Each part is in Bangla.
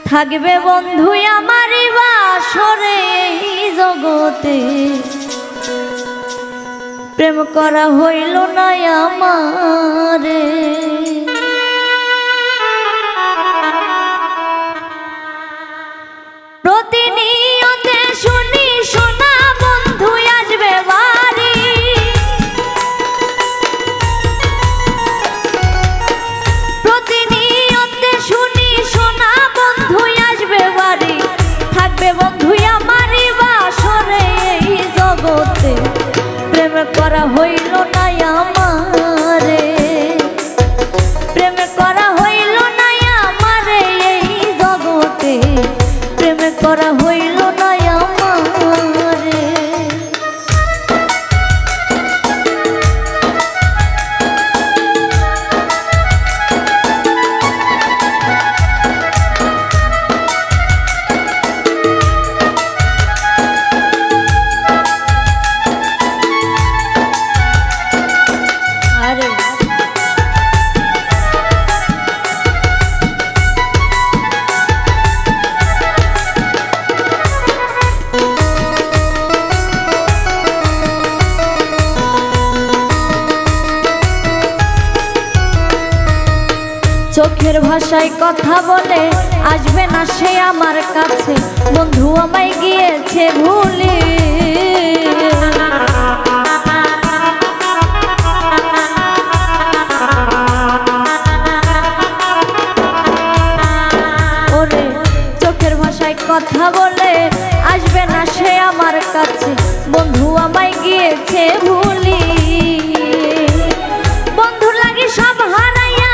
থাকবে বন্ধু আমার বাসরে এই জগতে প্রেম করা হইল না আমারে প্রতিনিয়তে শুনি শোনা বন্ধু আসবে বাড়ি প্রতিনিয়তে শুনি শোনা বন্ধু আসবে বাড়ি থাকবে বন্ধু আমার বাসরে এই জগতে প্রেম করা হইল না আমারে প্রেম করা হইল না আমারে এই জগতে প্রেম করা হইল না আমারে চোখের ভাষায় কথা বলে আসবে না সে আমার কাছে বন্ধু আমায় গিয়েছে ভুলে ওরে চোখের ভাষায় কথা বলে আসবে না সে আমার কাছে বন্ধু আমায় গিয়েছে ভুলি বন্ধু লাগে সব হারাইয়া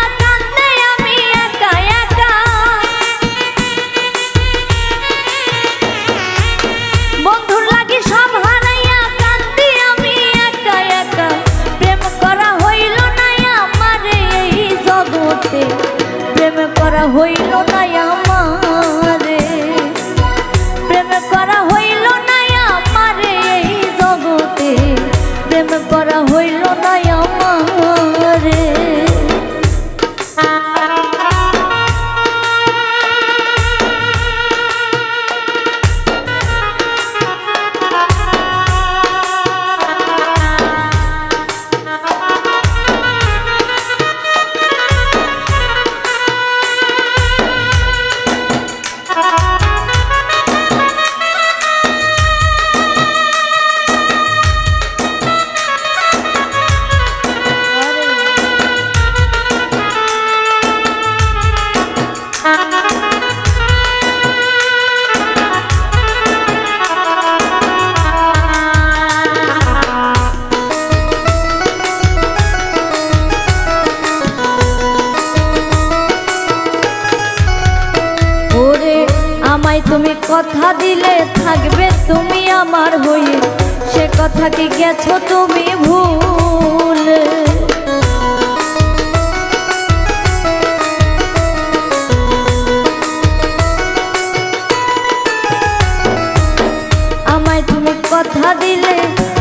প্রেম করা হইল না আমারে প্রেম করা হইল না আমারে এই জগতে প্রেম করা হইল না আমারে তুমি কথা দিলে থাকবে তুমি আমার হয়ে সে কথা কি গেছো তুমি ভুলে আমায় তুমি কথা দিলে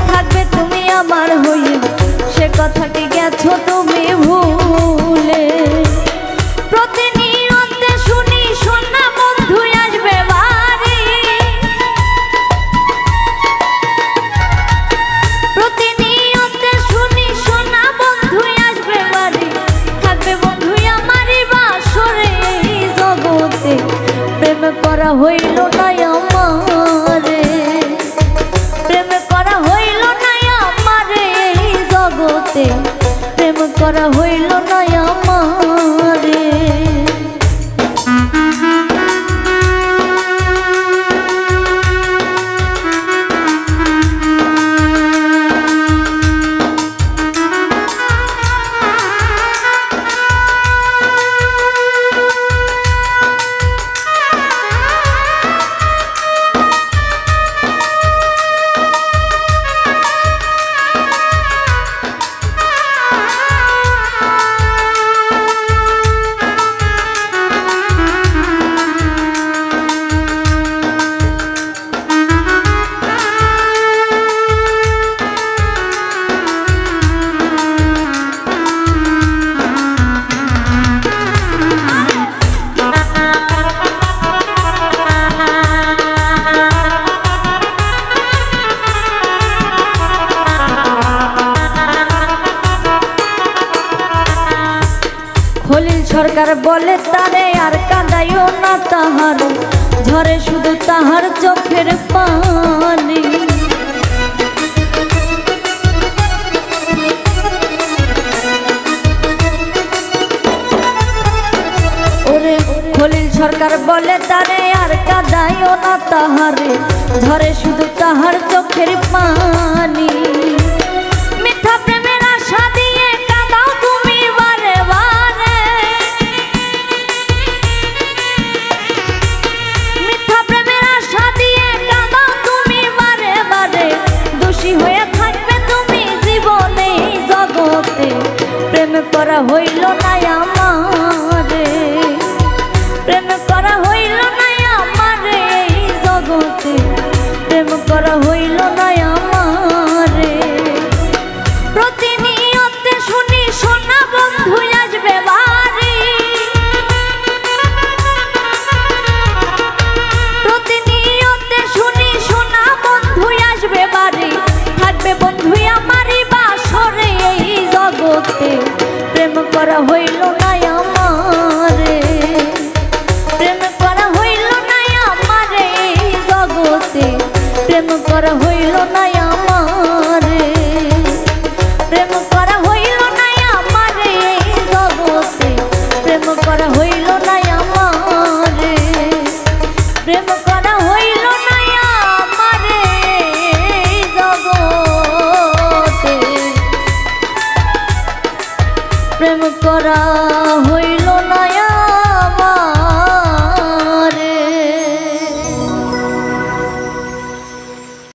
থাকবে তুমি আমার হয়ে সে কথা কি গেছো তুমি ভুলে প্রতিনিয়তে শুনি শোনা বন্ধু আসবে বাড়ি প্রতিনিয়তে শুনি শোনা বন্ধু আসবে বাড়ি থাকবে বন্ধু আমারই বাসরে এই জগতে প্রেম করা হইল না আমারে প্রেম করা হইল না আমারে এই জগতে প্রেম করা হইল না আমারে সরকার বলে তারে আর কাঁদাইও না তাহার, ঝরে শুধু তাহার চোখের পানি। ওরে খলিল সরকার বলে তারে আর কাঁদাইও না তাহারে, ঝরে শুধু তাহার চোখের পানি। মিথ্যা প্রেমের আশা দিয়ে কাঁদাও তুমি বারে বারে, মিথ্যা প্রেমের আশা দিয়ে কাঁদাও তুমি বারে বারে। দোষী হয়ে থাকবে তুমি জীবনে জগতে, প্রেম করা হইল না আমারে, প্রেম করা হইল না আমারে এই জগতে, প্রেম করা হইল না আমারে। প্রতিনিয়ত শুনি সোনা বন্ধু আসবে বাড়ি, প্রতিনিয়ত শুনি সোনা বন্ধু আসবে বাড়ি। থাকবে বন্ধু আমারই বাসরে এই জগতে, প্রেম করা হইল না আমারে, প্রেম করা হইল না আমারে এই জগতে, প্রেম করা হইল না আমারে, প্রেম করা হইল না আমারে এই জগতে, প্রেম করা হইল না আমারে, প্রেম করা হইল না আমারে এই জগতে, প্রেম করা হইল